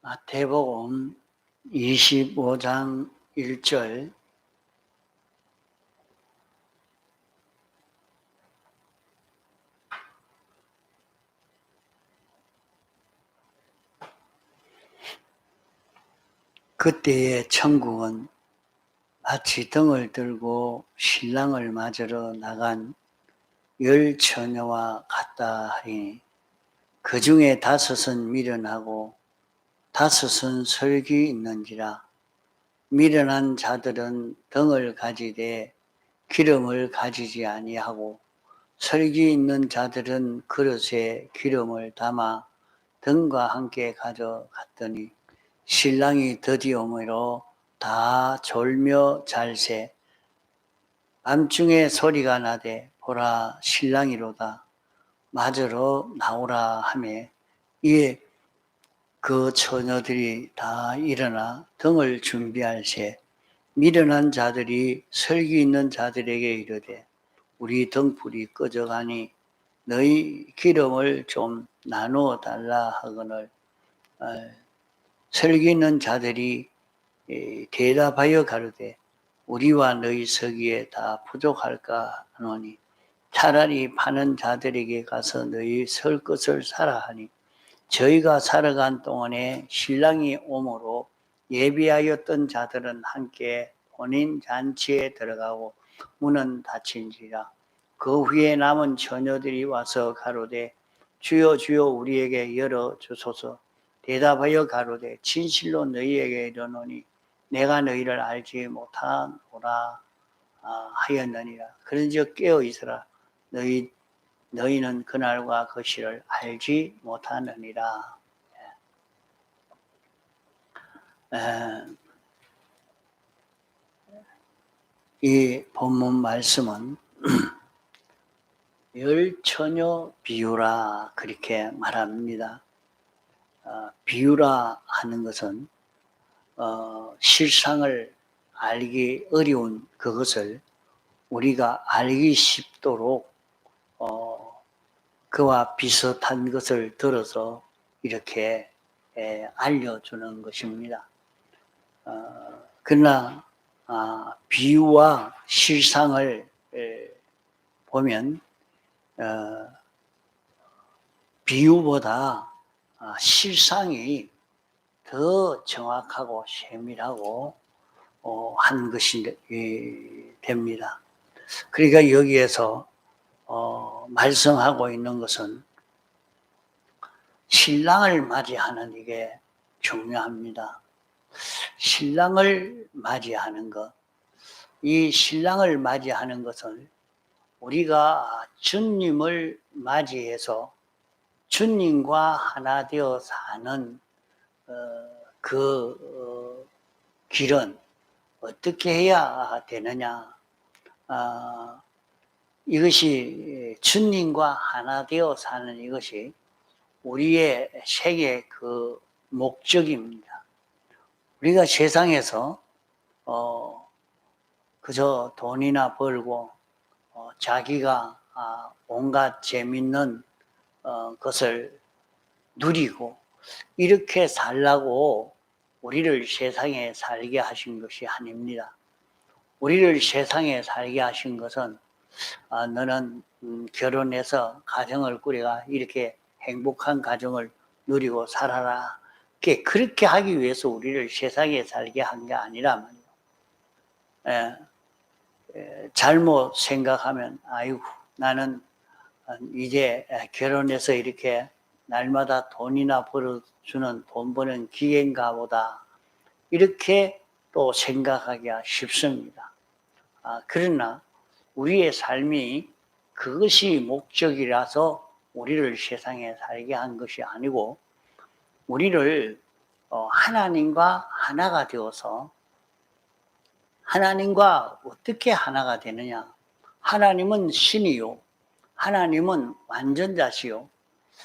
마태복음 25장 1절 그때의 천국은 마치 등을 들고 신랑을 맞으러 나간 10처녀와 같다 하리니 그 중에 5은 미련하고 5은 설기 있는지라. 미련한 자들은 등을 가지되 기름을 가지지 아니하고 설기 있는 자들은 그릇에 기름을 담아 등과 함께 가져갔더니 신랑이 드디어므로 다 졸며 잘새 밤중에 소리가 나되 보라 신랑이로다 맞으러 나오라 하매 이에 그 처녀들이 다 일어나 등을 준비할새 미련한 자들이 설기 있는 자들에게 이르되 우리 등불이 꺼져가니 너희 기름을 좀 나누어 달라 하거늘 설기 있는 자들이 대답하여 가로되 우리와 너희 서기에 다 부족할까 하노니 차라리 파는 자들에게 가서 너희 설 것을 사라 하니 저희가 살아간 동안에 신랑이 오므로 예비하였던 자들은 함께 혼인 잔치에 들어가고 문은 닫힌지라. 그 후에 남은 처녀들이 와서 가로되 주여 주여 우리에게 열어 주소서. 대답하여 가로되 진실로 너희에게 이르노니 내가 너희를 알지 못하노라 하였느니라. 그런즉 깨어 있으라. 너희는 그날과 그 시를 알지 못하느니라. 이 본문 말씀은 10처녀 비유라 그렇게 말합니다. 비유라 하는 것은 실상을 알기 어려운 그것을 우리가 알기 쉽도록 그와 비슷한 것을 들어서 이렇게 알려주는 것입니다. 그러나 비유와 실상을 보면 비유보다 실상이 더 정확하고 세밀하고 한 것이 됩니다. 그러니까 여기에서 말씀하고 있는 것은 신랑을 맞이하는 이게 중요합니다. 신랑을 맞이하는 것, 이 신랑을 맞이하는 것은 우리가 주님을 맞이해서 주님과 하나 되어 사는 그 길은 어떻게 해야 되느냐? 이것이 주님과 하나 되어 사는 이것이 우리의 세계 그 목적입니다. 우리가 세상에서 그저 돈이나 벌고 자기가 온갖 재밌는 것을 누리고 이렇게 살라고 우리를 세상에 살게 하신 것이 아닙니다. 우리를 세상에 살게 하신 것은 너는 결혼해서 가정을 꾸려가 이렇게 행복한 가정을 누리고 살아라. 그렇게 하기 위해서 우리를 세상에 살게 한 게 아니라 말이에요. 잘못 생각하면 아이고 나는 이제 결혼해서 이렇게 날마다 돈이나 벌어주는 돈 버는 기계인가 보다 이렇게 또 생각하기가 쉽습니다. 그러나 우리의 삶이 그것이 목적이라서 우리를 세상에 살게 한 것이 아니고 우리를 하나님과 하나가 되어서 하나님과 어떻게 하나가 되느냐? 하나님은 신이요. 하나님은 완전자시요.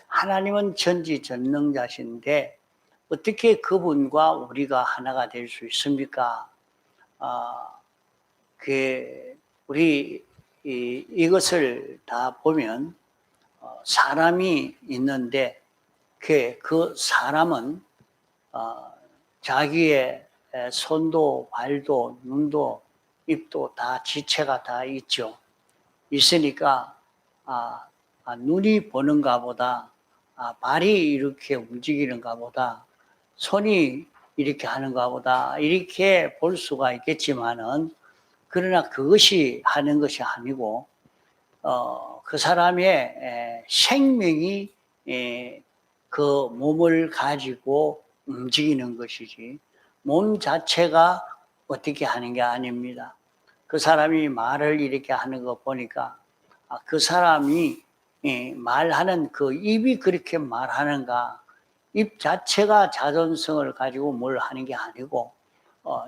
하나님은 전지전능자신데 어떻게 그분과 우리가 하나가 될 수 있습니까? 우리 이것을 다 보면 사람이 있는데 그 사람은 자기의 손도 발도 눈도 입도 다 지체가 다 있죠. 있으니까 눈이 보는가 보다, 발이 이렇게 움직이는가 보다, 손이 이렇게 하는가 보다 이렇게 볼 수가 있겠지만은, 그러나 그것이 하는 것이 아니고 그 사람의 생명이 그 몸을 가지고 움직이는 것이지, 몸 자체가 어떻게 하는 게 아닙니다. 그 사람이 말을 이렇게 하는 거 보니까 그 사람이 말하는 그 입이 그렇게 말하는가, 입 자체가 자존성을 가지고 뭘 하는 게 아니고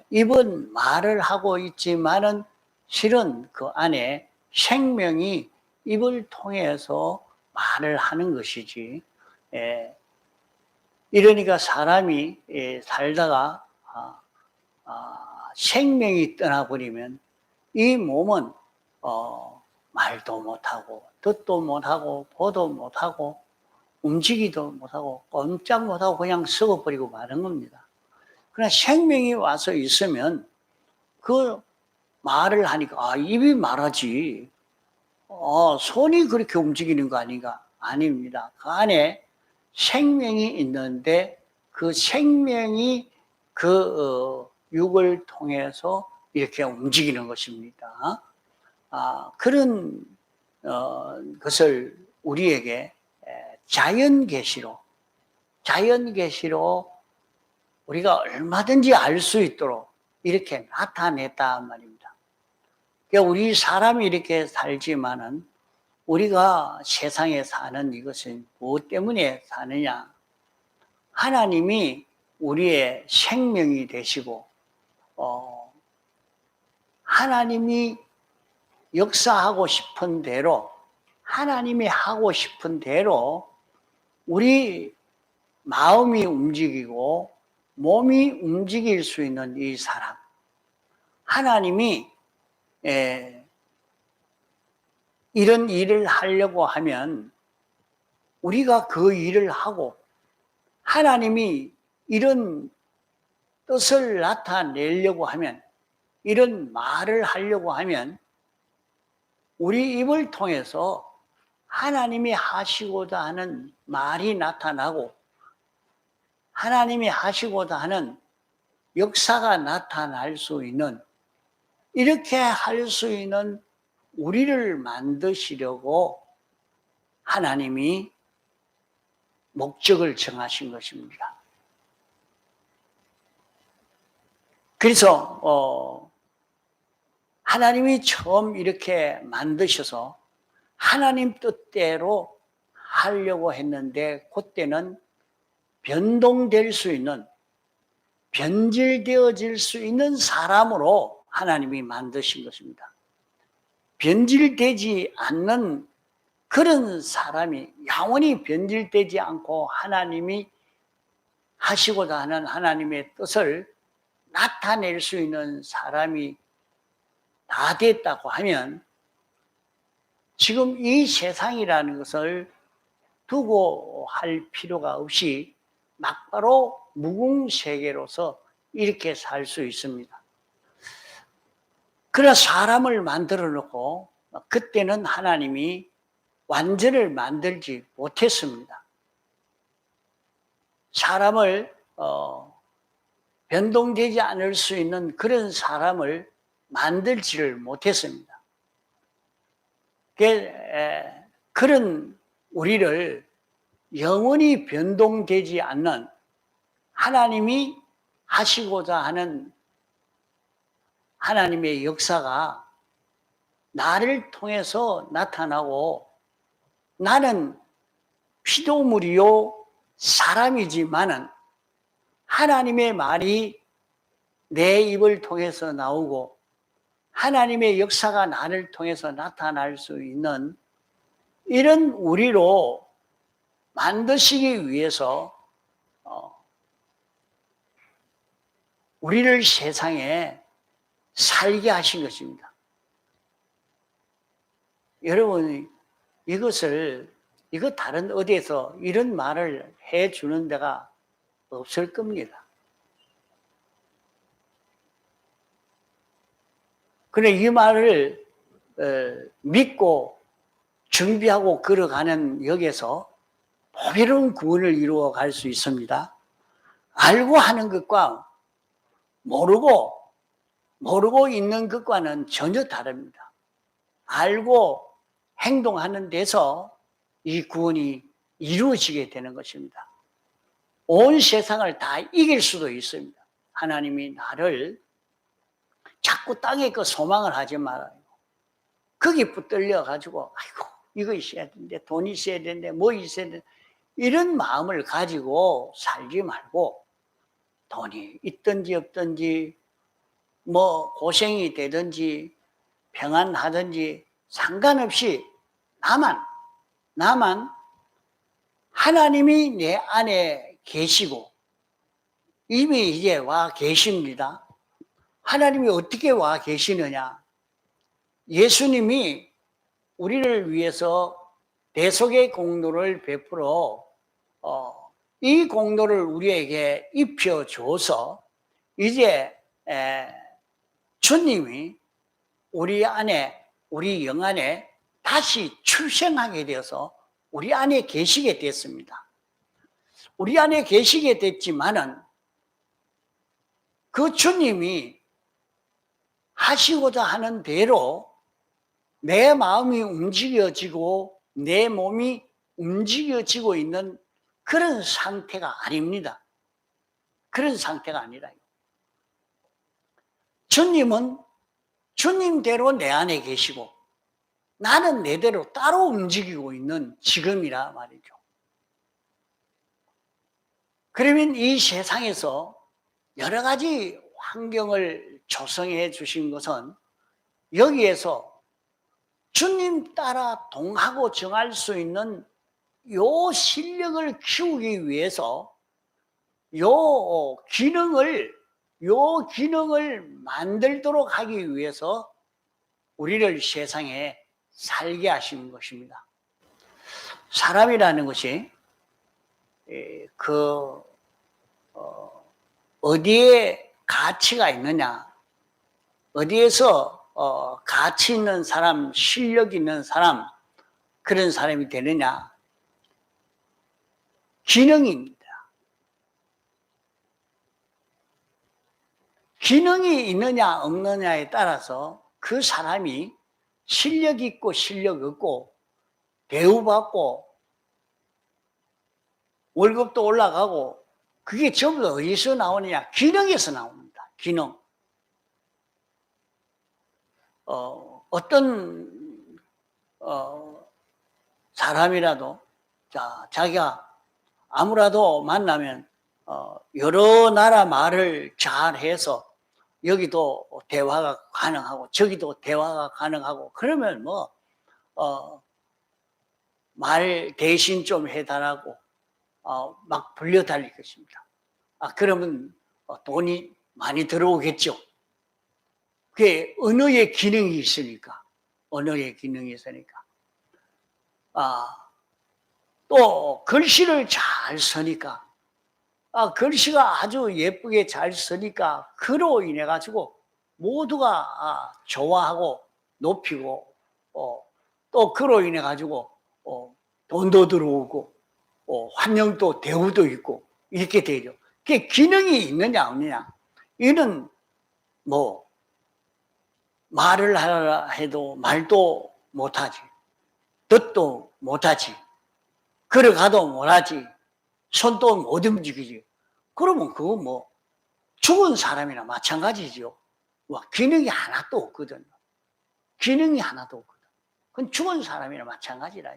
입은 말을 하고 있지만은 실은 그 안에 생명이 입을 통해서 말을 하는 것이지. 이러니까 사람이 살다가 생명이 떠나버리면 이 몸은 말도 못하고 듣도 못하고 보도 못하고 움직이도 못하고 꼼짝 못하고 그냥 썩어버리고 마는 겁니다. 그러나 생명이 와서 있으면 그 말을 하니까 입이 말하지, 손이 그렇게 움직이는 거 아닌가? 아닙니다. 그 안에 생명이 있는데 그 생명이 그 육을 통해서 이렇게 움직이는 것입니다. 그런 것을 우리에게 자연계시로 우리가 얼마든지 알 수 있도록 이렇게 나타냈단 말입니다. 그러니까 우리 사람이 이렇게 살지만은 우리가 세상에 사는 이것은 무엇 때문에 사느냐? 하나님이 우리의 생명이 되시고 하나님이 역사하고 싶은 대로, 하나님이 하고 싶은 대로 우리 마음이 움직이고 몸이 움직일 수 있는 이 사람, 하나님이 이런 일을 하려고 하면 우리가 그 일을 하고, 하나님이 이런 뜻을 나타내려고 하면, 이런 말을 하려고 하면 우리 입을 통해서 하나님이 하시고자 하는 말이 나타나고 하나님이 하시고자 하는 역사가 나타날 수 있는, 이렇게 할 수 있는 우리를 만드시려고 하나님이 목적을 정하신 것입니다. 그래서 하나님이 처음 이렇게 만드셔서 하나님 뜻대로 하려고 했는데, 그때는 변동될 수 있는, 변질되어질 수 있는 사람으로 하나님이 만드신 것입니다. 변질되지 않는 그런 사람이, 영원히 변질되지 않고 하나님이 하시고자 하는 하나님의 뜻을 나타낼 수 있는 사람이 다 됐다고 하면, 지금 이 세상이라는 것을 두고 할 필요가 없이 막바로 무궁세계로서 이렇게 살 수 있습니다. 그러나 사람을 만들어 놓고 그때는 하나님이 완전을 만들지 못했습니다. 사람을 변동되지 않을 수 있는 그런 사람을 만들지를 못했습니다. 그런 우리를 영원히 변동되지 않는, 하나님이 하시고자 하는 하나님의 역사가 나를 통해서 나타나고, 나는 피조물이요 사람이지만은 하나님의 말이 내 입을 통해서 나오고 하나님의 역사가 나를 통해서 나타날 수 있는 이런 우리로 만드시기 위해서 우리를 세상에 살게 하신 것입니다. 여러분, 이거 다른 어디에서 이런 말을 해주는 데가 없을 겁니다. 그래, 이 말을 믿고 준비하고 걸어가는 역에서 보배로운 구원을 이루어 갈 수 있습니다. 알고 하는 것과 모르고 있는 것과는 전혀 다릅니다. 알고 행동하는 데서 이 구원이 이루어지게 되는 것입니다. 온 세상을 다 이길 수도 있습니다. 하나님이 나를 자꾸 땅에 그 소망을 하지 말아요. 거기 붙들려 가지고 아이고 이거 있어야 되는데 돈이 있어야 되는데 뭐 있어야 되는데 이런 마음을 가지고 살지 말고 돈이 있든지 없든지 뭐 고생이 되든지 평안하든지 상관없이 나만 하나님이 내 안에 계시고 이미 이제 와 계십니다. 하나님이 어떻게 와 계시느냐? 예수님이 우리를 위해서 대속의 공로를 베풀어 이 공로를 우리에게 입혀줘서 이제 주님이 우리 안에 우리 영 안에 다시 출생하게 되어서 우리 안에 계시게 됐습니다. 우리 안에 계시게 됐지만은 그 주님이 하시고자 하는 대로 내 마음이 움직여지고 내 몸이 움직여지고 있는 그런 상태가 아닙니다. 그런 상태가 아니라요. 주님은 주님대로 내 안에 계시고 나는 내대로 따로 움직이고 있는 지금이라 말이죠. 그러면 이 세상에서 여러 가지 환경을 조성해 주신 것은 여기에서 주님 따라 동하고 정할 수 있는 요 실력을 키우기 위해서 요 기능을 만들도록 하기 위해서 우리를 세상에 살게 하신 것입니다. 사람이라는 것이 어디에 가치가 있느냐, 어디에서 가치 있는 사람, 실력 있는 사람, 그런 사람이 되느냐, 기능입니다. 기능이 있느냐 없느냐에 따라서 그 사람이 실력 있고 실력 없고 대우받고 월급도 올라가고 그게 전부 어디서 나오느냐? 기능에서 나옵니다. 기능. 어떤 사람이라도 자기가 아무라도 만나면 여러 나라 말을 잘해서 여기도 대화가 가능하고 저기도 대화가 가능하고 그러면 말 대신 좀 해달라고 막 불려달릴 것입니다. 그러면 돈이 많이 들어오겠죠. 그게 언어의 기능이 있으니까. 언어의 기능이 있으니까. 또 글씨를 잘 쓰니까. 글씨가 아주 예쁘게 잘 쓰니까 그로 인해 가지고 모두가 좋아하고 높이고 또 그로 인해 가지고 돈도 들어오고 환영도 대우도 있고 이렇게 되죠. 그게 기능이 있느냐 없느냐. 이는 말을 하라 해도 말도 못하지, 듣도 못하지, 걸어가도 못하지, 손도 못 움직이지. 그러면 그거 죽은 사람이나 마찬가지죠. 기능이 하나도 없거든. 기능이 하나도 없거든. 그건 죽은 사람이나 마찬가지라.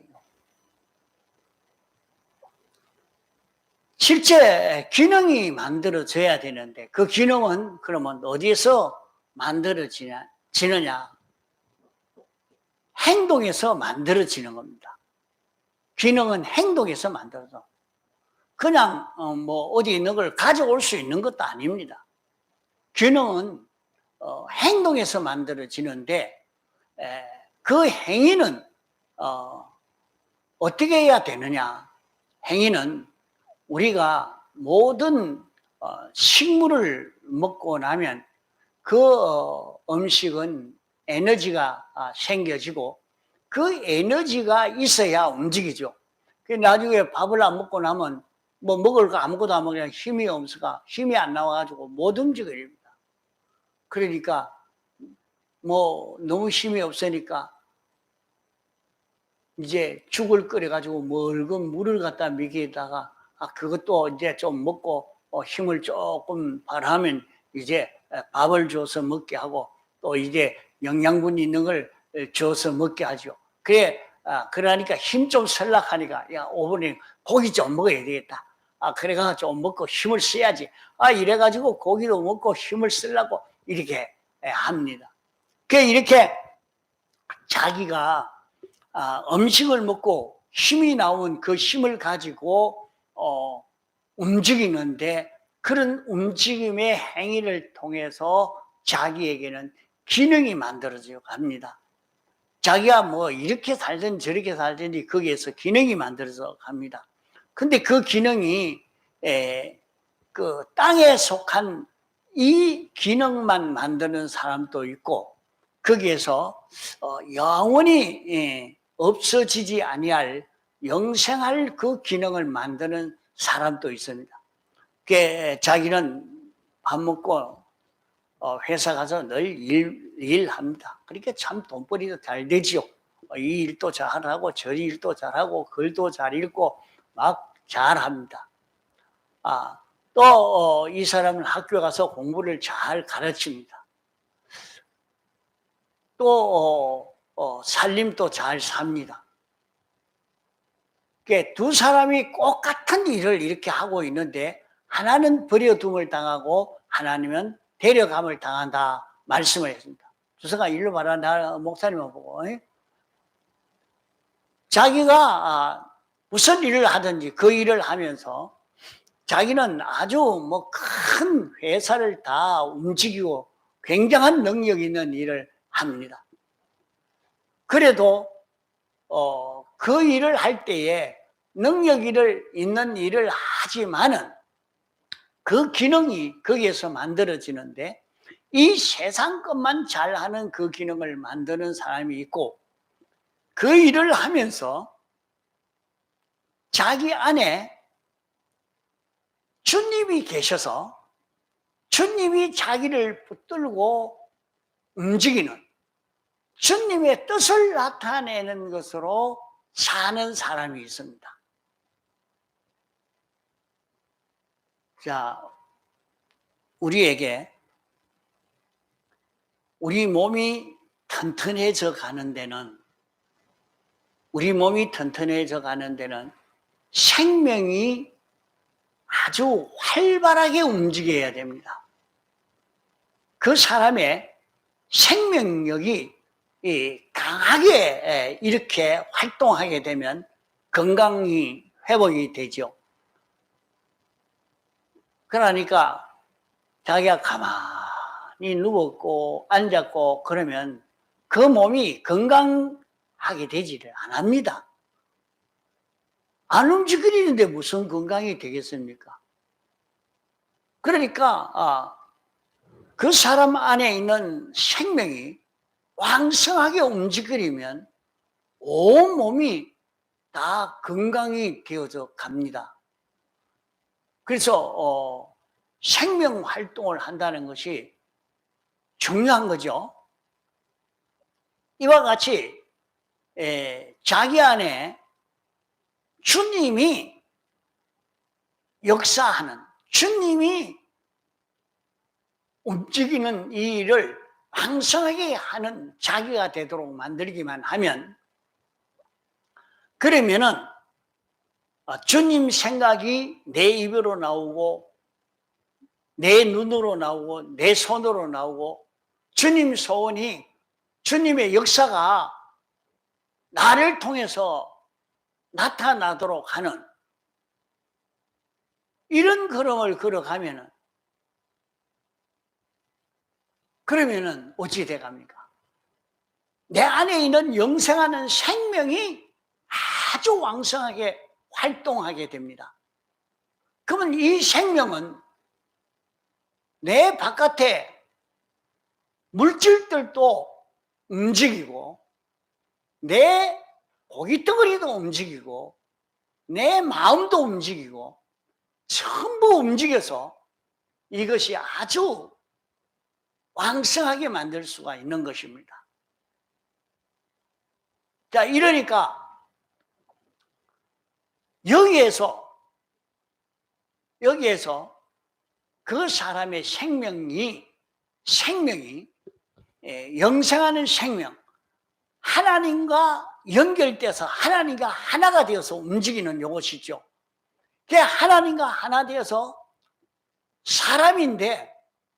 실제 기능이 만들어져야 되는데 그 기능은 그러면 어디에서 만들어지느냐? 행동에서 만들어지는 겁니다. 기능은 행동에서 만들어져. 그냥 어디 있는 걸 가져올 수 있는 것도 아닙니다. 기능은 행동에서 만들어지는데 그 행위는 어떻게 해야 되느냐? 행위는 우리가 모든 식물을 먹고 나면 그 음식은 에너지가 생겨지고 그 에너지가 있어야 움직이죠. 나중에 밥을 안 먹고 나면 뭐 먹을 거 아무것도 안 먹으면 힘이 없으니까 힘이 안 나와가지고 못 움직입니다. 그러니까 뭐 너무 힘이 없으니까 이제 죽을 끓여가지고 묽은 물을 갖다 미기에다가 그것도 이제 좀 먹고 힘을 조금 발하면 이제 밥을 줘서 먹게 하고 또 이제 영양분 있는 걸 줘서 먹게 하죠. 그러니까 힘 좀 설락하니까 야 5분에 고기 좀 먹어야 되겠다. 그래가 좀 먹고 힘을 써야지. 이래가지고 고기도 먹고 힘을 쓰려고 이렇게 합니다. 이렇게 자기가 음식을 먹고 힘이 나온 그 힘을 가지고 움직이는데 그런 움직임의 행위를 통해서 자기에게는 기능이 만들어져 갑니다. 자기가 뭐 이렇게 살든 저렇게 살든지 거기에서 기능이 만들어져 갑니다. 근데 그 기능이 그 땅에 속한 이 기능만 만드는 사람도 있고 거기에서 영원히 없어지지 아니할 영생할 그 기능을 만드는 사람도 있습니다. 자기는 밥 먹고 회사 가서 늘 일합니다. 그러니까 참 돈벌이도 잘 되지요. 이 일도 잘하고 저 일도 잘하고 글도 잘 읽고 막 잘합니다. 또 이 사람은 학교 가서 공부를 잘 가르칩니다. 또 살림도 잘 삽니다. 두 사람이 똑같은 일을 이렇게 하고 있는데 하나는 버려둠을 당하고 하나는 데려감을 당한다 말씀을 했습니다. 주석아 일로 봐라. 나 목사님을 보고 자기가 무슨 일을 하든지 그 일을 하면서 자기는 아주 뭐 큰 회사를 다 움직이고 굉장한 능력 있는 일을 합니다. 그래도 그 일을 할 때에 능력 있는 일을 하지만은 그 기능이 거기에서 만들어지는데 이 세상 것만 잘하는 그 기능을 만드는 사람이 있고 그 일을 하면서 자기 안에 주님이 계셔서 주님이 자기를 붙들고 움직이는 주님의 뜻을 나타내는 것으로 사는 사람이 있습니다. 자, 우리에게 우리 몸이 튼튼해져 가는 데는 생명이 아주 활발하게 움직여야 됩니다. 그 사람의 생명력이 강하게 이렇게 활동하게 되면 건강이 회복이 되죠. 그러니까 자기가 가만히 누웠고 앉았고 그러면 그 몸이 건강하게 되지를 않습니다. 안 움직이는데 무슨 건강이 되겠습니까? 그러니까 그 사람 안에 있는 생명이 왕성하게 움직이면 온 몸이 다 건강이 되어져 갑니다. 그래서 생명 활동을 한다는 것이 중요한 거죠. 이와 같이 자기 안에 주님이 역사하는 주님이 움직이는 이 일을 왕성하게 하는 자기가 되도록 만들기만 하면 그러면은 주님 생각이 내 입으로 나오고 내 눈으로 나오고 내 손으로 나오고 주님 소원이 주님의 역사가 나를 통해서 나타나도록 하는 이런 걸음을 걸어가면은 그러면은 어찌 돼갑니까? 내 안에 있는 영생하는 생명이 아주 왕성하게 활동하게 됩니다. 그러면 이 생명은 내 바깥에 물질들도 움직이고 내 고깃덩어리도 움직이고 내 마음도 움직이고 전부 움직여서 이것이 아주 왕성하게 만들 수가 있는 것입니다. 자, 이러니까 여기에서 그 사람의 생명이 영생하는 생명, 하나님과 연결돼서 하나님과 하나가 되어서 움직이는 이것이죠. 그 하나님과 하나 되어서 사람인데,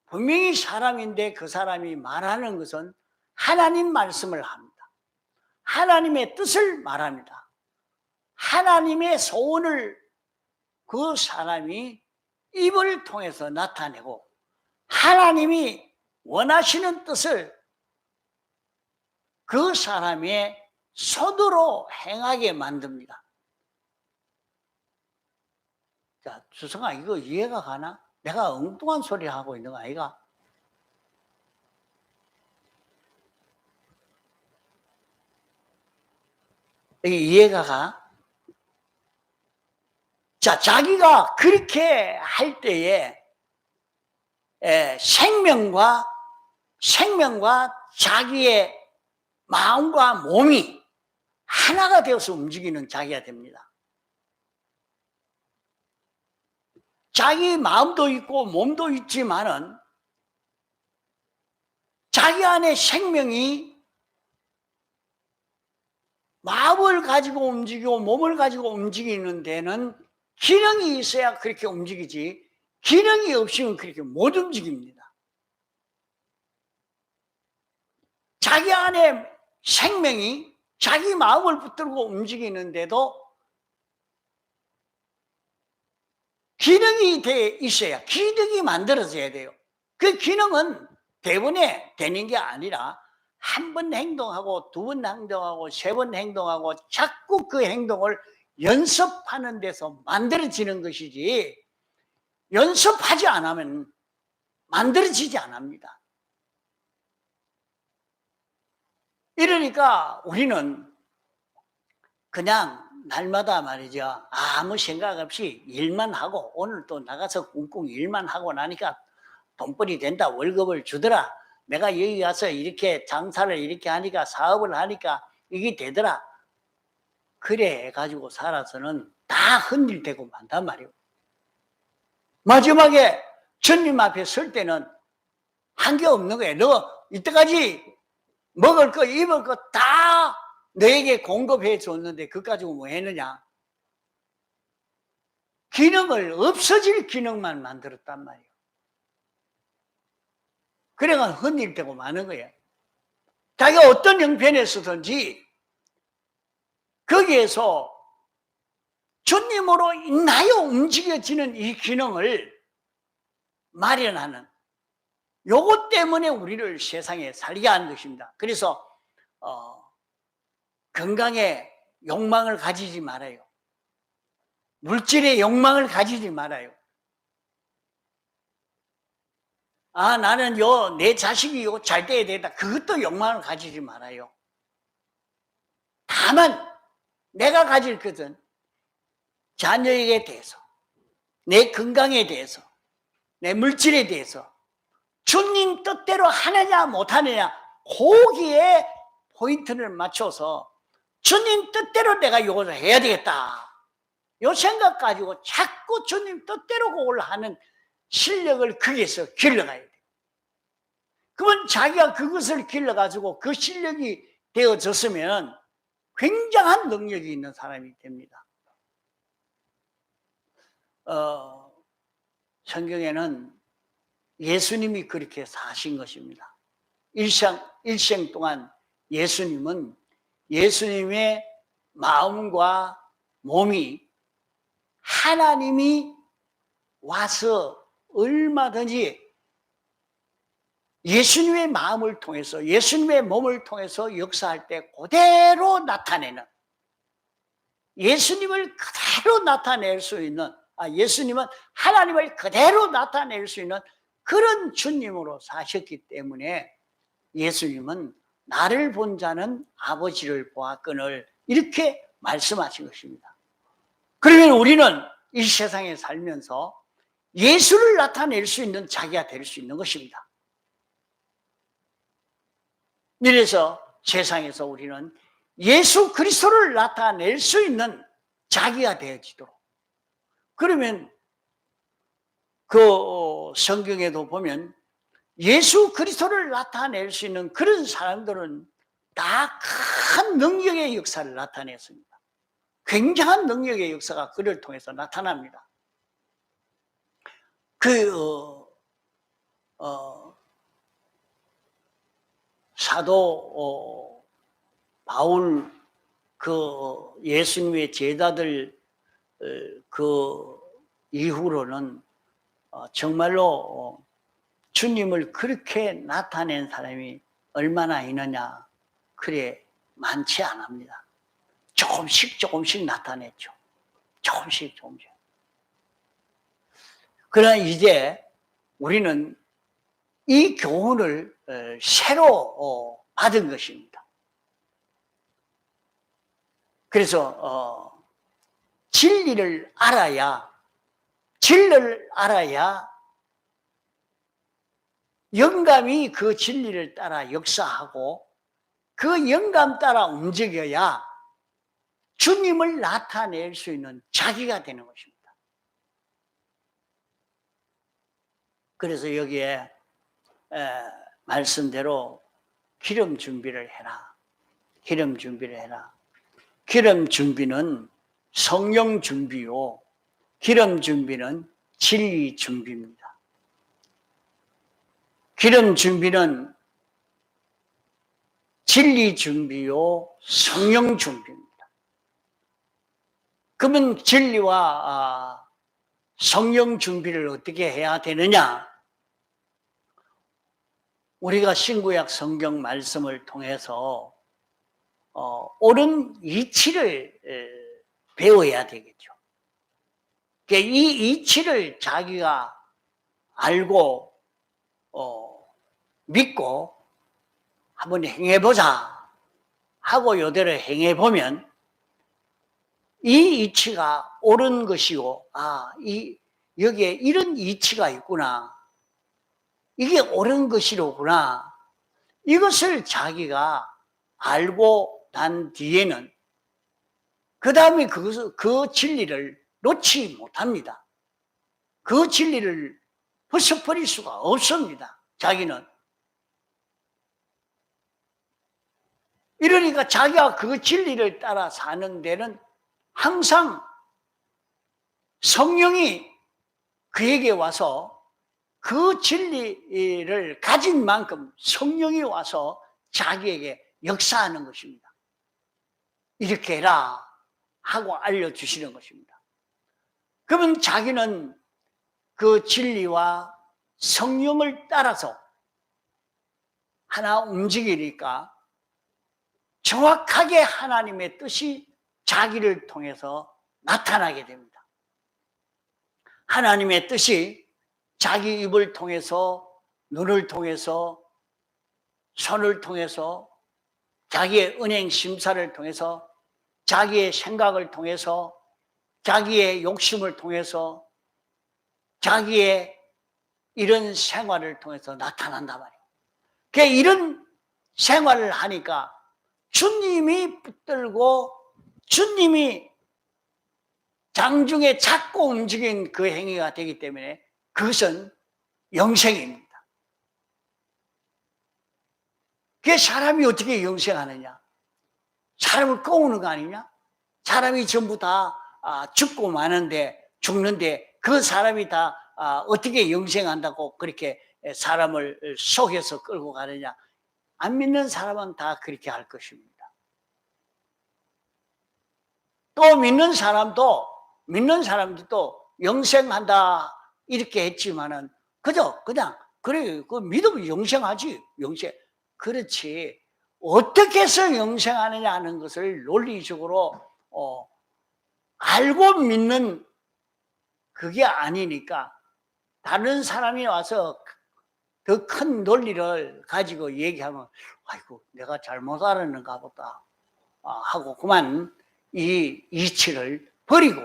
분명히 사람인데 그 사람이 말하는 것은 하나님 말씀을 합니다. 하나님의 뜻을 말합니다. 하나님의 소원을 그 사람이 입을 통해서 나타내고 하나님이 원하시는 뜻을 그 사람의 손으로 행하게 만듭니다. 자, 주성아, 이거 이해가 가나? 내가 엉뚱한 소리 하고 있는 거 아이가? 이게 이해가 가? 자, 자기가 그렇게 할 때에 생명과 자기의 마음과 몸이 하나가 되어서 움직이는 자기가 됩니다. 자기 마음도 있고 몸도 있지만은 자기 안에 생명이 마음을 가지고 움직이고 몸을 가지고 움직이는 데는 기능이 있어야 그렇게 움직이지 기능이 없으면 그렇게 못 움직입니다. 자기 안에 생명이 자기 마음을 붙들고 움직이는데도 기능이 있어야 기능이 만들어져야 돼요. 그 기능은 대본에 되는 게 아니라 한 번 행동하고 두 번 행동하고 세 번 행동하고 자꾸 그 행동을 연습하는 데서 만들어지는 것이지 연습하지 않으면 만들어지지 않습니다. 이러니까 우리는 그냥 날마다 말이죠. 아무 생각 없이 일만 하고 오늘 또 나가서 꿍꿍 일만 하고 나니까 돈벌이 된다. 월급을 주더라. 내가 여기 가서 이렇게 장사를 이렇게 하니까 사업을 하니까 이게 되더라. 그래 가지고 살아서는 다 흔들대고 만단 말이에요. 마지막에 주님 앞에 설 때는 한 게 없는 거예요. 너 이때까지 먹을 거 입을 거 다 너에게 공급해 줬는데 그거 가지고 뭐 했느냐. 기능을 없어질 기능만 만들었단 말이에요. 그래가 흔들대고 마는 거예요. 자기가 어떤 형편에서든지 거기에서 주님으로 인하여 움직여지는 이 기능을 마련하는 요것 때문에 우리를 세상에 살게 하는 것입니다. 그래서 건강에 욕망을 가지지 말아요. 물질에 욕망을 가지지 말아요. 아, 나는 내 자식이 잘 돼야 되겠다. 그것도 욕망을 가지지 말아요. 다만 내가 가질 것은 자녀에게 대해서, 내 건강에 대해서, 내 물질에 대해서 주님 뜻대로 하느냐 못하느냐 거기에 포인트를 맞춰서 주님 뜻대로 내가 이것을 해야 되겠다. 이 생각 가지고 자꾸 주님 뜻대로 그걸 하는 실력을 거기에서 길러가야 돼요. 그러면 자기가 그것을 길러가지고 그 실력이 되어졌으면 굉장한 능력이 있는 사람이 됩니다. 성경에는 예수님이 그렇게 사신 것입니다. 일생 동안 예수님은 예수님의 마음과 몸이 하나님이 와서 얼마든지 예수님의 마음을 통해서 예수님의 몸을 통해서 역사할 때 그대로 나타내는 예수님을 그대로 나타낼 수 있는 예수님은 하나님을 그대로 나타낼 수 있는 그런 주님으로 사셨기 때문에 예수님은 나를 본 자는 아버지를 보았거늘 이렇게 말씀하신 것입니다. 그러면 우리는 이 세상에 살면서 예수를 나타낼 수 있는 자기가 될 수 있는 것입니다. 이래서 세상에서 우리는 예수 그리스도를 나타낼 수 있는 자기가 되어지도록, 그러면 그 성경에도 보면 예수 그리스도를 나타낼 수 있는 그런 사람들은 다 큰 능력의 역사를 나타냈습니다. 굉장한 능력의 역사가 그를 통해서 나타납니다. 사도 바울, 예수님의 제자들 그 이후로는 정말로 주님을 그렇게 나타낸 사람이 얼마나 있느냐, 그래 많지 않습니다. 조금씩 나타냈죠. 조금씩. 그러나 이제 우리는 이 교훈을 새로 받은 것입니다. 그래서 진리를 알아야 영감이 그 진리를 따라 역사하고 그 영감 따라 움직여야 주님을 나타낼 수 있는 자기가 되는 것입니다. 그래서 여기에 말씀대로 기름 준비를 해라. 기름 준비는 성령 준비요, 기름 준비는 진리 준비입니다. 기름 준비는 진리 준비요, 성령 준비입니다. 그러면 진리와 성령 준비를 어떻게 해야 되느냐? 우리가 신구약 성경 말씀을 통해서 옳은 이치를 배워야 되겠죠. 이 이치를 자기가 알고 믿고 한번 행해보자 하고 요대로 행해보면 이 이치가 옳은 것이고, 여기에 이런 이치가 있구나, 이게 옳은 것이로구나, 이것을 자기가 알고 난 뒤에는 그 다음에 그 진리를 놓지 못합니다. 그 진리를 벗어버릴 수가 없습니다. 자기는. 이러니까 자기가 그 진리를 따라 사는 데는 항상 성령이 그에게 와서 그 진리를 가진 만큼 성령이 와서 자기에게 역사하는 것입니다. 이렇게 해라 하고 알려주시는 것입니다. 그러면 자기는 그 진리와 성령을 따라서 하나 움직이니까 정확하게 하나님의 뜻이 자기를 통해서 나타나게 됩니다. 하나님의 뜻이 자기 입을 통해서, 눈을 통해서, 손을 통해서, 자기의 은행 심사를 통해서, 자기의 생각을 통해서, 자기의 욕심을 통해서, 자기의 이런 생활을 통해서 나타난단 말이에요. 그러니까 이런 생활을 하니까 주님이 붙들고 주님이 장중에 잡고 움직인 그 행위가 되기 때문에 그것은 영생입니다. 그게 사람이 어떻게 영생하느냐? 사람을 꺼우는 거 아니냐? 사람이 전부 다 죽고 마는데, 죽는데 그 사람이 다 어떻게 영생한다고 그렇게 사람을 속여서 끌고 가느냐? 안 믿는 사람은 다 그렇게 할 것입니다. 또 믿는 사람도 영생한다 이렇게 했지만은 그냥 그래, 그 믿으면 영생하지, 영생. 그렇지, 어떻게 해서 영생하느냐 하는 것을 논리적으로 알고 믿는 그게 아니니까 다른 사람이 와서 더 큰 논리를 가지고 얘기하면 아이고 내가 잘못 알았는가 보다 하고 그만 이 이치를 버리고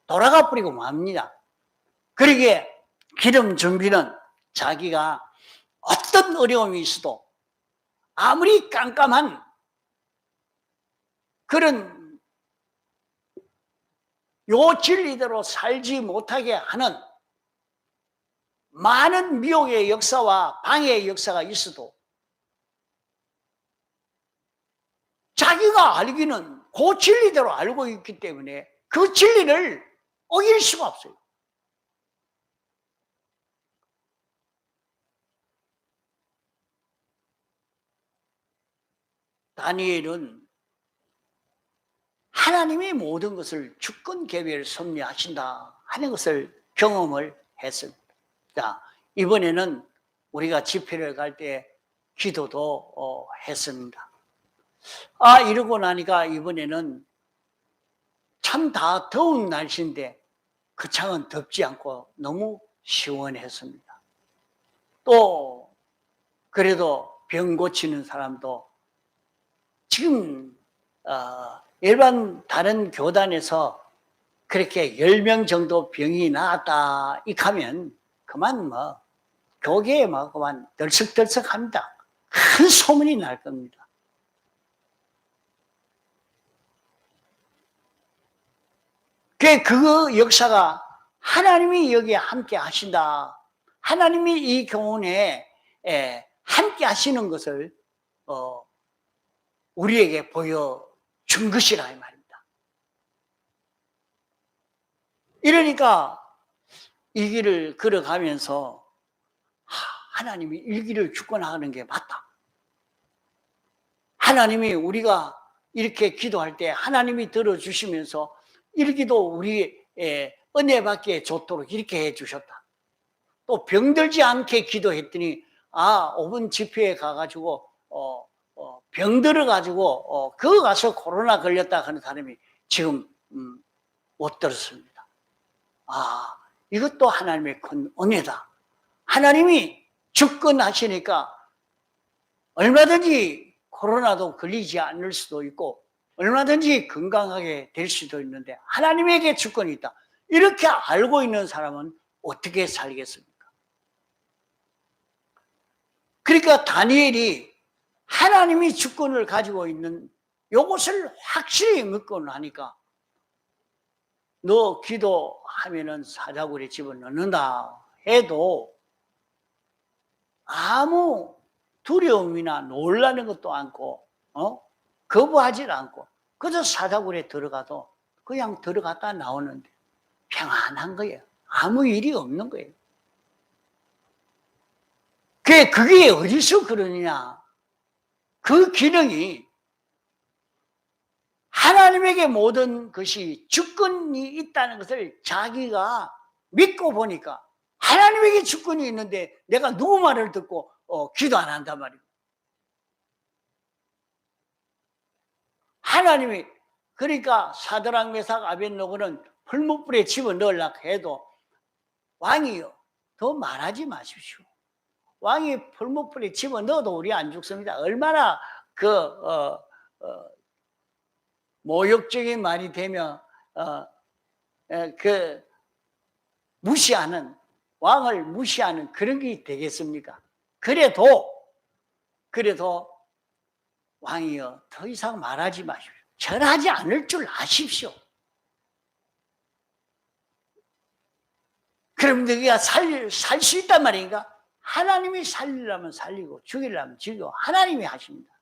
돌아가 버리고 맙니다. 그러기에 기름 준비는 자기가 어떤 어려움이 있어도 아무리 깜깜한 그런 요 진리대로 살지 못하게 하는 많은 미혹의 역사와 방해의 역사가 있어도 자기가 알기는 그 진리대로 알고 있기 때문에 그 진리를 어길 수가 없어요. 다니엘은 하나님이 모든 것을 주권 개별 섭리하신다 하는 것을 경험을 했습니다. 자, 이번에는 우리가 집회를 갈 때 기도도 했습니다. 이러고 나니까 이번에는 참 다 더운 날씨인데 그 창은 덥지 않고 너무 시원했습니다. 또 그래도 병 고치는 사람도 지금 일반 다른 교단에서 그렇게 10명 정도 병이 나았다 이하면 그만 뭐 교계에 뭐 그만 들썩들썩합니다. 큰 소문이 날 겁니다. 그 역사가 하나님이 여기에 함께 하신다. 하나님이 이 교훈에 함께 하시는 것을 우리에게 보여준 것이라 이 말입니다. 이러니까 이 길을 걸어가면서 하나님이 이 길을 주권하는 게 맞다. 하나님이 우리가 이렇게 기도할 때 하나님이 들어주시면서 이렇게도 우리 은혜 받기에 좋도록 이렇게 해주셨다. 또 병들지 않게 기도했더니 5분 집회에 가가지고 병들어가지고 그거 가서 코로나 걸렸다 하는 사람이 지금 못 들었습니다. 이것도 하나님의 큰 은혜다. 하나님이 주권하시니까 얼마든지 코로나도 걸리지 않을 수도 있고 얼마든지 건강하게 될 수도 있는데 하나님에게 주권이 있다. 이렇게 알고 있는 사람은 어떻게 살겠습니까? 그러니까 다니엘이 하나님이 주권을 가지고 있는 이것을 확실히 믿고 나니까 너 기도하면은 사자굴에 집어넣는다 해도 아무 두려움이나 놀라는 것도 않고 거부하지 않고 그저 사자굴에 들어가도 그냥 들어갔다 나오는데 평안한 거예요. 아무 일이 없는 거예요. 그게 어디서 그러느냐? 그 기능이 하나님에게 모든 것이 주권이 있다는 것을 자기가 믿고 보니까 하나님에게 주권이 있는데 내가 누구 말을 듣고 기도 안 한단 말이에요. 하나님이 그러니까 사드락 메삭 아벳노고는 풀무불에 집어넣으려고 해도 왕이요 더 말하지 마십시오. 왕이 풀무불에 집어넣어도 우리 안 죽습니다. 얼마나 모욕적인 말이 되면 무시하는 왕을 무시하는 그런 게 되겠습니까? 그래도 왕이여 더 이상 말하지 마십시오. 절하지 않을 줄 아십시오. 그럼 너희가 살 수 있단 말인가? 하나님이 살리려면 살리고 죽이려면 죽이고 하나님이 하십니다.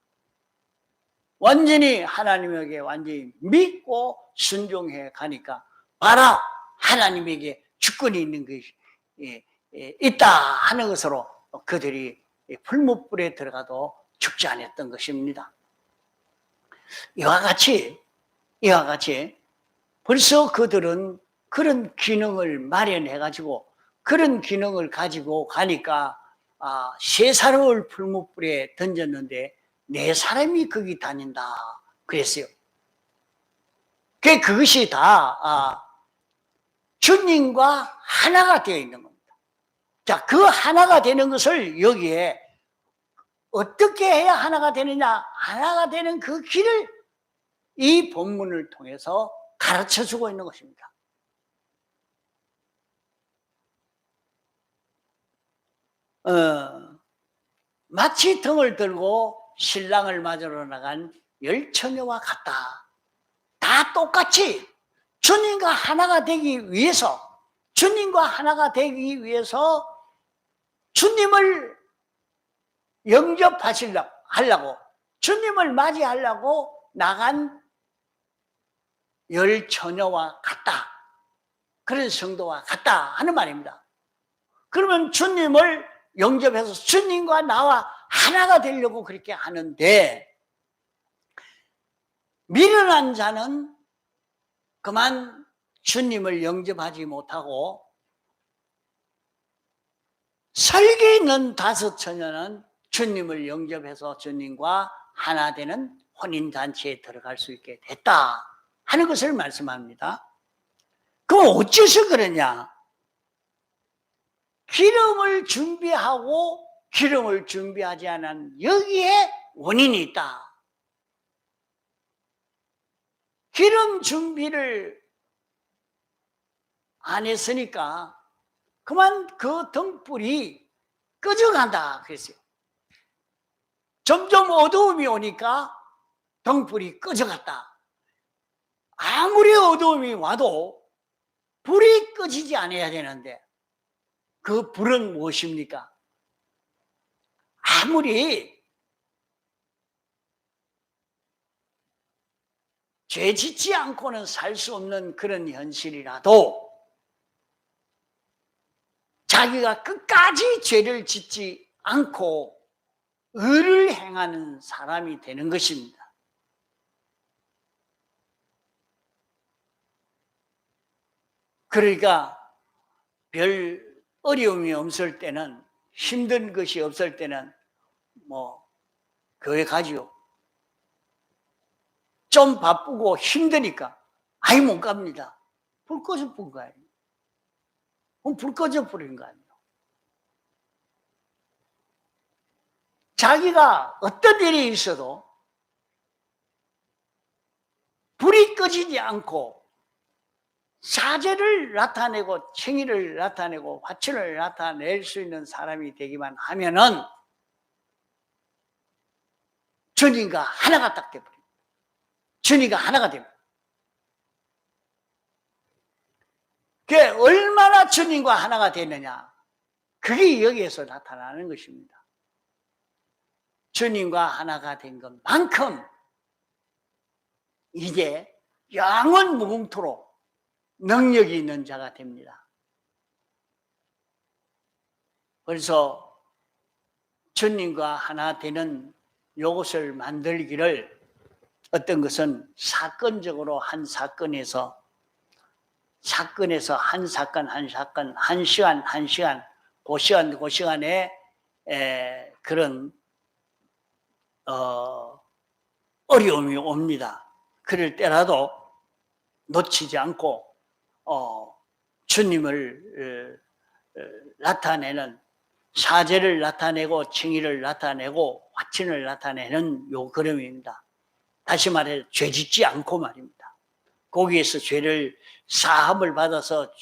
완전히 하나님에게 완전히 믿고 순종해 가니까 봐라 하나님에게 주권이 있는 것이 있다 하는 것으로 그들이 풀무불에 들어가도 죽지 않았던 것입니다. 이와 같이 벌써 그들은 그런 기능을 마련해 가지고 그런 기능을 가지고 가니까 세 사람을 풀무불에 던졌는데 4사람이 거기 다닌다 그랬어요. 그것이 다 주님과 하나가 되어 있는 겁니다. 자, 그 하나가 되는 것을 여기에 어떻게 해야 하나가 되느냐, 하나가 되는 그 길을 이 본문을 통해서 가르쳐 주고 있는 것입니다. 마치 등을 들고 신랑을 맞으러 나간 열 처녀와 같다. 다 똑같이 주님과 하나가 되기 위해서, 주님과 하나가 되기 위해서 주님을 영접하려고, 주님을 맞이하려고 나간 열 처녀와 같다. 그런 성도와 같다 하는 말입니다. 그러면 주님을 영접해서 주님과 나와 하나가 되려고 그렇게 하는데, 미련한 자는 그만 주님을 영접하지 못하고, 설계 있는 다섯 처녀는 주님을 영접해서 주님과 하나 되는 혼인잔치에 들어갈 수 있게 됐다 하는 것을 말씀합니다. 그럼 어째서 그러냐? 기름을 준비하고 기름을 준비하지 않은 여기에 원인이 있다. 기름 준비를 안 했으니까 그만 그 등불이 꺼져간다 그랬어요. 점점 어두움이 오니까 등불이 꺼져갔다. 아무리 어두움이 와도 불이 꺼지지 않아야 되는데, 그 불은 무엇입니까? 아무리 죄 짓지 않고는 살 수 없는 그런 현실이라도 자기가 끝까지 죄를 짓지 않고 의를 행하는 사람이 되는 것입니다. 그러니까 별 어려움이 없을 때는, 힘든 것이 없을 때는 교회 가지요. 좀 바쁘고 힘드니까 아예 못 갑니다. 불 꺼져 버린 거예요. 그럼 불 꺼져 버린 거 아니에요. 자기가 어떤 일이 있어도 불이 꺼지지 않고 사죄를 나타내고 청의를 나타내고 화친을 나타낼 수 있는 사람이 되기만 하면은 주님과 하나가 딱 돼버립니다. 주님과 하나가 됩니다. 그게 얼마나 주님과 하나가 되느냐, 그게 여기에서 나타나는 것입니다. 주님과 하나가 된 것만큼 이제 영원 무궁토록 능력이 있는 자가 됩니다. 그래서 주님과 하나 되는 이것을 만들기를, 어떤 것은 사건적으로 한 사건에서 한 사건, 한 시간, 그 시간에 그런 어려움이 옵니다. 그럴 때라도 놓치지 않고 주님을 나타내는, 사죄를 나타내고 청의를 나타내고 화친을 나타내는 요 걸음입니다. 다시 말해 죄 짓지 않고 말입니다. 거기에서 죄를 사함을 받아서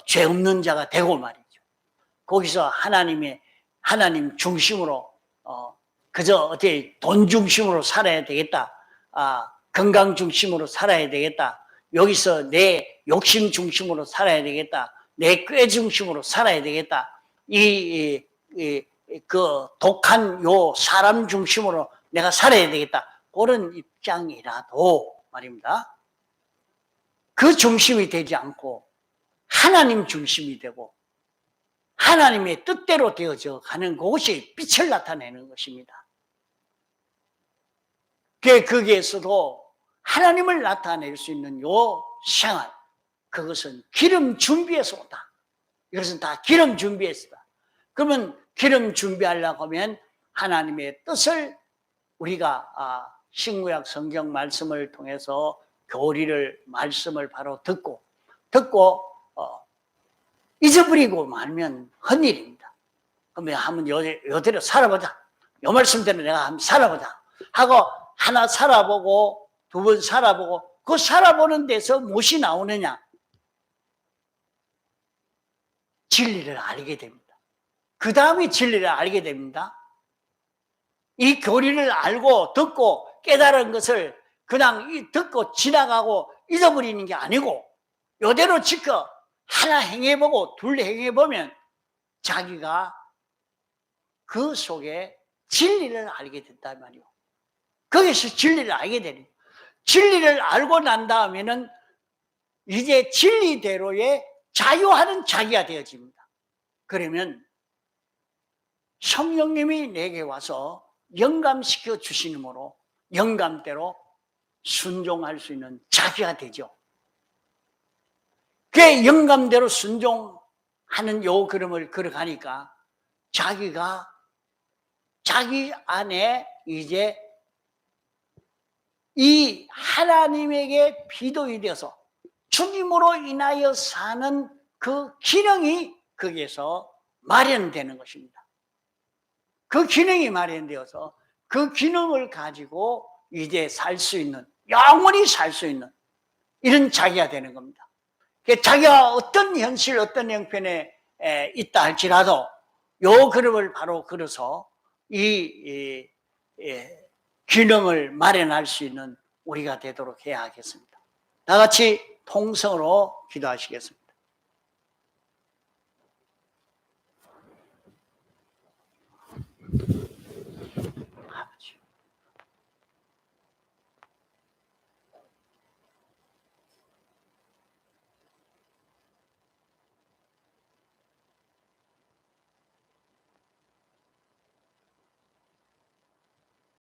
죄 없는 자가 되고 말이죠. 거기서 하나님 중심으로 그저 어떻게 돈 중심으로 살아야 되겠다, 건강 중심으로 살아야 되겠다, 여기서 내 욕심 중심으로 살아야 되겠다, 내 꾀 중심으로 살아야 되겠다, 그 독한 요 사람 중심으로 내가 살아야 되겠다, 그런 입장이라도 말입니다. 그 중심이 되지 않고 하나님 중심이 되고 하나님의 뜻대로 되어져 가는 것이 빛을 나타내는 것입니다. 거기에서도 하나님을 나타낼 수 있는 요 생활, 그것은 기름 준비에서 온다. 이것은 다 기름 준비에서다. 그러면 기름 준비하려고 하면 하나님의 뜻을 우리가 신구약 성경 말씀을 통해서 교리를, 말씀을 바로 듣고 잊어버리고 말면 헛일입니다. 그러면 한번 요대로 살아보자. 요 말씀대로 내가 한번 살아보자 하고 하나 살아보고 두 번 살아보고 그 살아보는 데서 무엇이 나오느냐? 진리를 알게 됩니다. 그 다음에 진리를 알게 됩니다. 이 교리를 알고 듣고 깨달은 것을 그냥 듣고 지나가고 잊어버리는 게 아니고 요대로 지켜 하나 행해보고 둘 행해보면 자기가 그 속에 진리를 알게 된단 말이에요. 거기서 진리를 알게 되는 거예요. 진리를 알고 난 다음에는 이제 진리대로의 자유하는 자기가 되어집니다. 그러면 성령님이 내게 와서 영감시켜 주시므로 영감대로 순종할 수 있는 자기가 되죠. 그 영감대로 순종하는 요 걸음을 걸어가니까 자기가 자기 안에 이제 이 하나님에게 비도이 되어서 주님으로 인하여 사는 그 기능이 거기에서 마련되는 것입니다. 그 기능이 마련되어서 그 기능을 가지고 이제 살 수 있는, 영원히 살 수 있는 이런 자기가 되는 겁니다. 자기가 어떤 현실, 어떤 형편에 있다 할지라도 요 그림을 바로 걸어서 이 기능을 마련할 수 있는 우리가 되도록 해야 하겠습니다. 다 같이 통성으로 기도하시겠습니다.